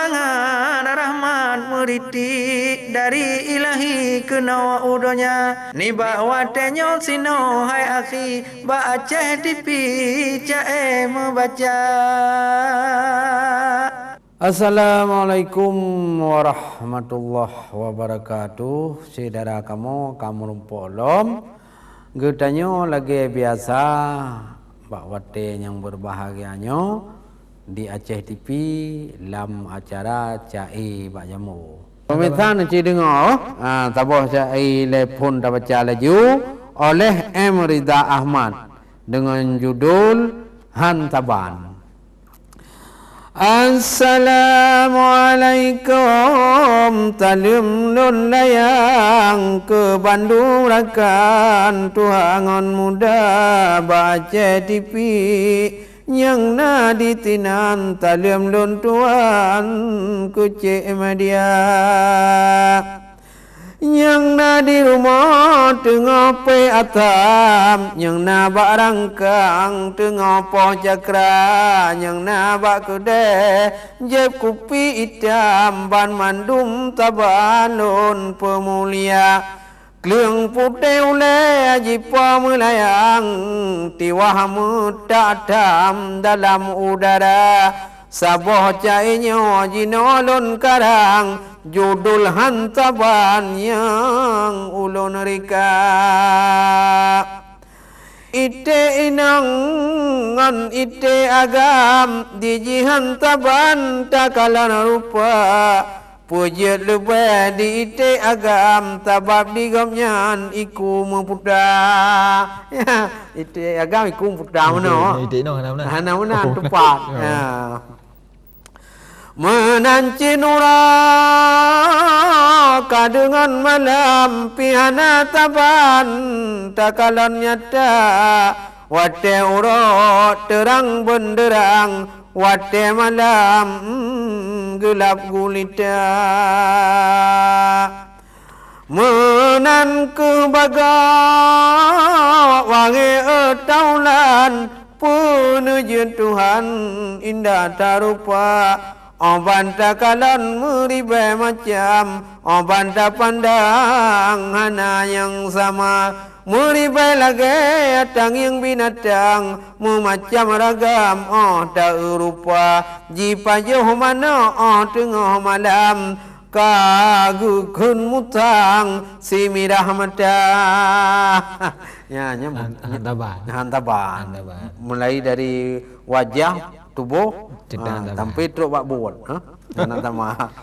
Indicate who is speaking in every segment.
Speaker 1: semangat rahmat meriti dari ilahi kena udonya ni bawa tenyo sino hai akhi baca tipi cae membaca.
Speaker 2: Assalamualaikum warahmatullahi wabarakatuh. Saudara kamu rumpolom getanyo lagi biasa Mbak Wate yang berbahagianyo di Aceh TV dalam acara Cai Pak Jamu. Pemirsa nanti dengar tabah Cai lepon tak baca laju oleh M. Ridha Ahmad dengan judul Hantaban. Assalamualaikum talim lun layang ke Bandung rakan tuhangon muda baca TV yang na ditinan talim lun tuan kucik media yang na di rumah tengah pe atam yang na bak rangkang tengah poh cakra yang na bak kedai jeb kupi hitam ban mandum tabalon pemulia Keling putih ule jipa melayang tiwah mutadam dalam udara saboh cainyo jinolon karang judul hantaban yang ulun rika ite inangan ite agam di hantaban takalan rupa pujet lebih di ite agam tabab di gamnyan iku mempuda ite agam iku mempuda mana
Speaker 3: ite no
Speaker 2: hana tepat menanci nura kadengan malam pihana taban takalan nyata wate urut terang benderang wate malam gelap gulita menan ke baga wangi etaulan penuju Tuhan indah tarupa banta kalan meribai macam banta pandang hana yang sama meribai lagi atang yang binatang memacam ragam tak rupa jipa jauh mana tengah malam kagukun mutang si mirah mata ya hantaban mulai dari wajah tubuh sampai teruk bak buat jangan tamah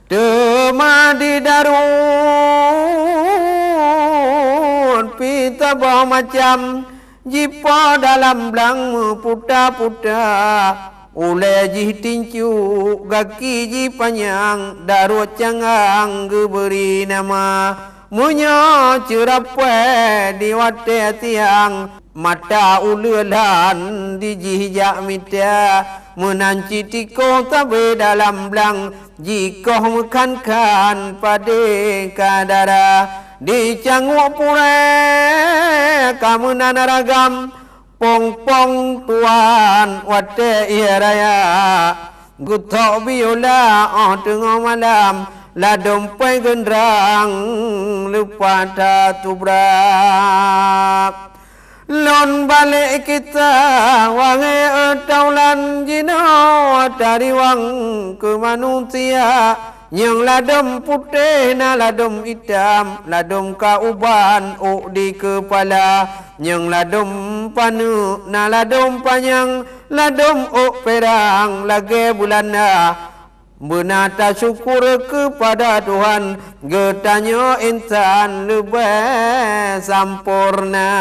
Speaker 2: temadi darun pita bah macam jipa dalam belang puta-puta ule jih tincu gaki jipanyang darut cangang geberi nama munya cerape di wate tiang mata ululan di jihjak mita menanci tiko tabe dalam belang jikoh mekankan pada kadara di canguk pure kamu nanaragam pong-pong tuan wate iya raya gutok biola tengah malam la dompet gendrang lupa tatu brak lon balik kita wangi etaulan jino dari wang ke manusia yang ladem putih na ladem hitam ladem kauban di kepala yang ladem panu na ladem panjang ladem perang lagi bulana Benata syukur kepada Tuhan getanya insan lebih sampurna.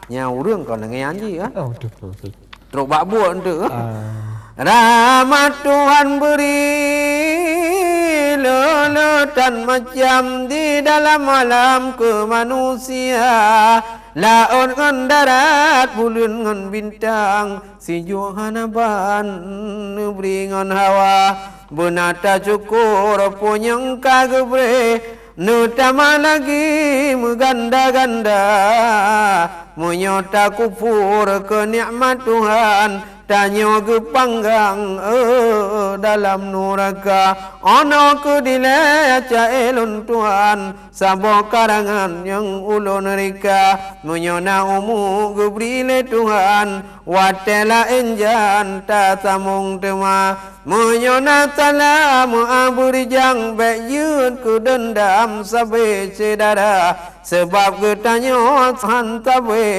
Speaker 2: Nya urang kau nengai anji
Speaker 3: Oh,
Speaker 2: Truk bak buat tu. Rahmat Tuhan beri leletan macam di dalam alam ke manusia. Laut ngan darat, bulan ngan bintang, si Johanaban beri ngan hawa. Benata syukur punyang kagebre, nutama lagi meganda-ganda. Menyota kufur ke nikmat Tuhan, Tanyo ke panggang dalam neraka ono ke dile caelun Tuhan sabo karangan yang ulun rika menyona umu gebrile Tuhan watela enjan ta samung tema menyona tala muaburijang beyun ku dendam sabe sedara sebab getanyo santabe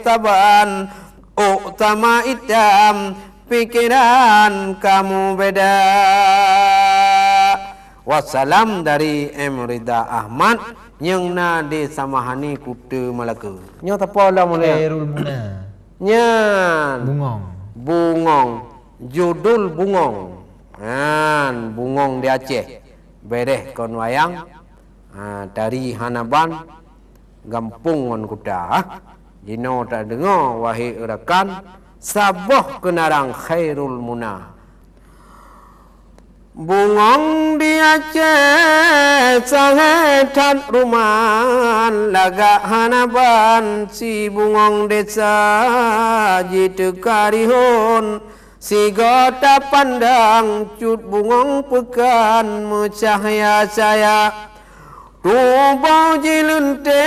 Speaker 2: taban utama idam pikiran kamu beda. Wassalam dari Emrida Ahmad yang na de samahani kutu Melaka. Nya tapola mulai.
Speaker 3: Khairul Muna.
Speaker 2: Nyan.
Speaker 3: Bungong.
Speaker 2: Bungong. Judul Bungong. Bungong di Aceh. Bereh kon wayang. Dari Hanaban. Gampung wan kuda. Jino tak dengar wahai rekan. Saboh kenarang Khairul Muna. Bungong di Aceh sangetan ruman laga Hanaban si bungong desa jitu karihon si gota pandang cut bungong pekan mencahaya saya Tubau jilunte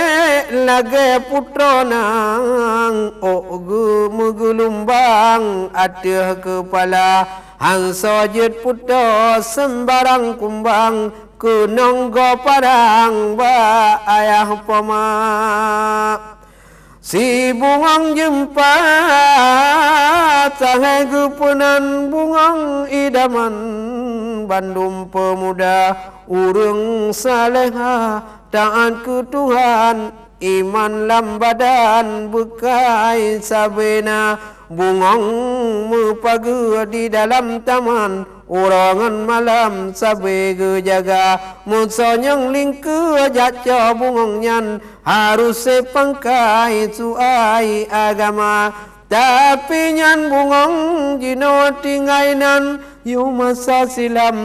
Speaker 2: lage putronang ogu mugulumbang ateh kepala hanso jet puto sembarang kumbang kunonggo parang ba ayah pama si bungong jempa cahai gupunan bungong idaman Bandung pemuda urung saleha taat ke Tuhan iman lam badan bekai sabena bungong mepagu di dalam taman urangan malam sabe jaga musonyong lingku jaca bungong nyan harus sepangkai suai agama tapi nyan bungong jino tingainan yu masa silam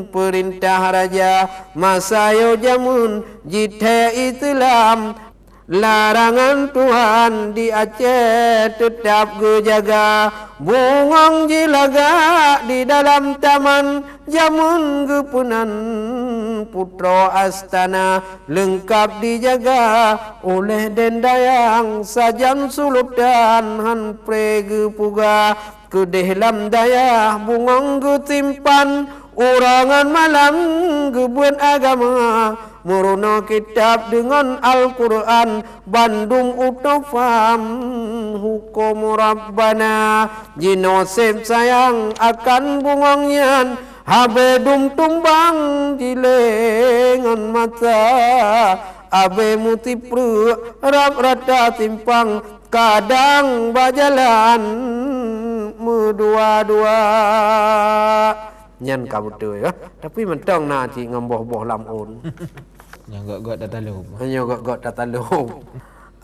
Speaker 2: perintah raja masa yo jamun jithe Islam larangan Tuhan di Aceh tetap gejaga bungong jilaga di dalam taman jamun gepunan putra astana lengkap dijaga oleh dendayang sajan sulut dan han prege puga ke dalam daya bungong getimpan urangan malam gebuan agama Murono kitab dengan Al-Quran Bandung utofam hukum Rabbana jinosep sayang akan bungongnya habedum tumbang jilengan mata abe mutipru rap rata timpang kadang bajalan medua-dua nyan kabut tu ya tapi mentang na ci ngemboh-boh lamun
Speaker 3: Yang gak tatalup.
Speaker 2: hanya gak tatalup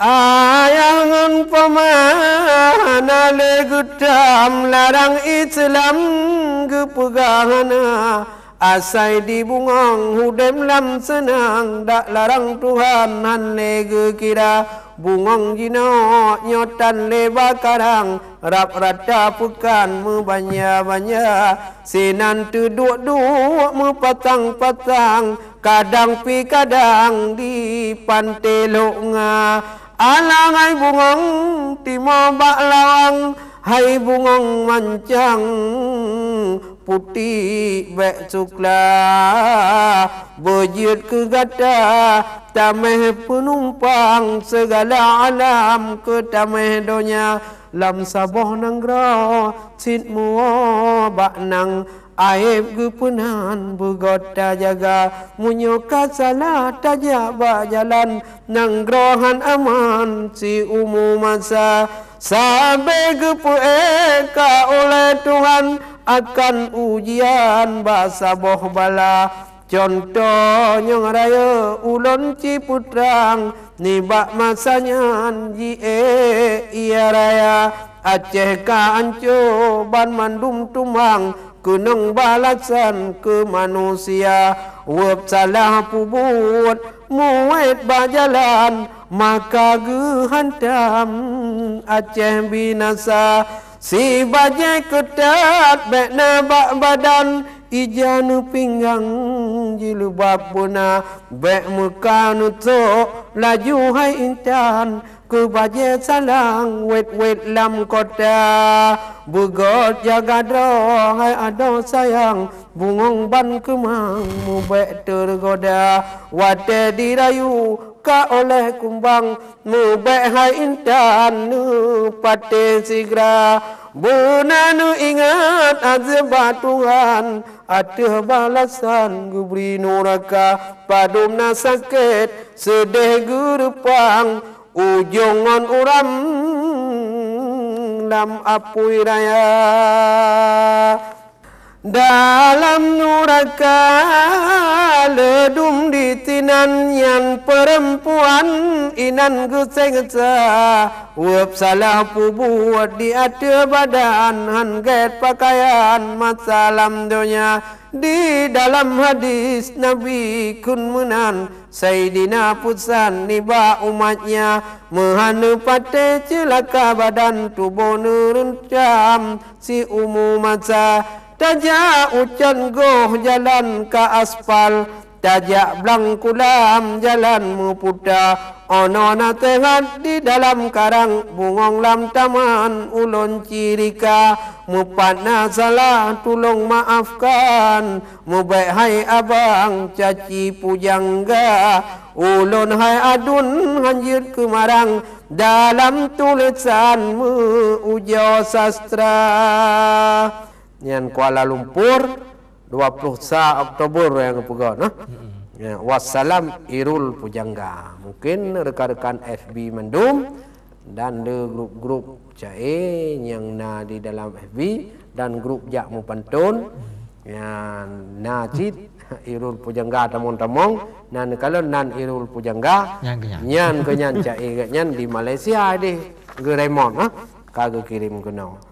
Speaker 2: ayangan pamana le gudam larang Islam gepegahana asai di bungong hudem lam senang dak larang Tuhan han le kira bungong jino nyotan leba karang rap rata pukan membanya-banya sinan tu duk-duk mepatang-patang kadang pi kadang di pantelok nga alangai bungong timo bak lawang hai bungong mancang putih bek cukla bejut ke gada tameh penumpang segala alam ke tameh donya lam saboh nanggro sit muo bak nang aib gepunan begota jaga munyoka salah tajak bak jalan nanggrohan aman si umu masa sampai gepu eka oleh Tuhan akan ujian bahasa boh bala contohnya raya ulun ciputrang nibak masanya ji iya raya Aceh ka anco ban mandum tumang kunung balasan ke manusia web salah pubut muet bajalan maka gehantam Aceh binasa si bajai ketat bekna bak badan ijanu pinggang jilbab buna bek muka nutuk laju hai intan ke bajai salang wet lam kota begot jaga doh hai ado sayang bungong ban kemang mu bek tergoda wate dirayu ka oleh kumbang mu bek hai intan nu pate sigra buna nu ingat azab Tuhan ada balasan gubri nuraka padumna sakit sedih gerupang ujongan uram lam apui raya dalam nuraka ledum ditinan yang perempuan inan gusengsa uap salah pubuat di ada badan hanget pakaian masalam dunia di dalam hadis Nabi kun menan Sayyidina Pusan niba umatnya mehanu pate celaka badan tubuh nerencam si umum masa tajak ucan goh jalan ke aspal tajak belang kulam jalan mupuda ono na tengah di dalam karang bungong lam taman ulun cirika mupana salah tulung maafkan mubaik hai abang caci pujangga ulun hai adun hanjir kemarang dalam tulisanmu ujo sastra yang Kuala Lumpur 20 Oktober yang kepegang ya, wassalam Irul Pujangga. Mungkin rekan-rekan FB mendum dan de grup-grup cae yang na di dalam FB dan grup Jak Mu Pantun yang najid Irul Pujangga tamong-tamong nan kalau nan Irul Pujangga nyan ke nyan cae nyan di Malaysia deh Geremon kagak kirim ke no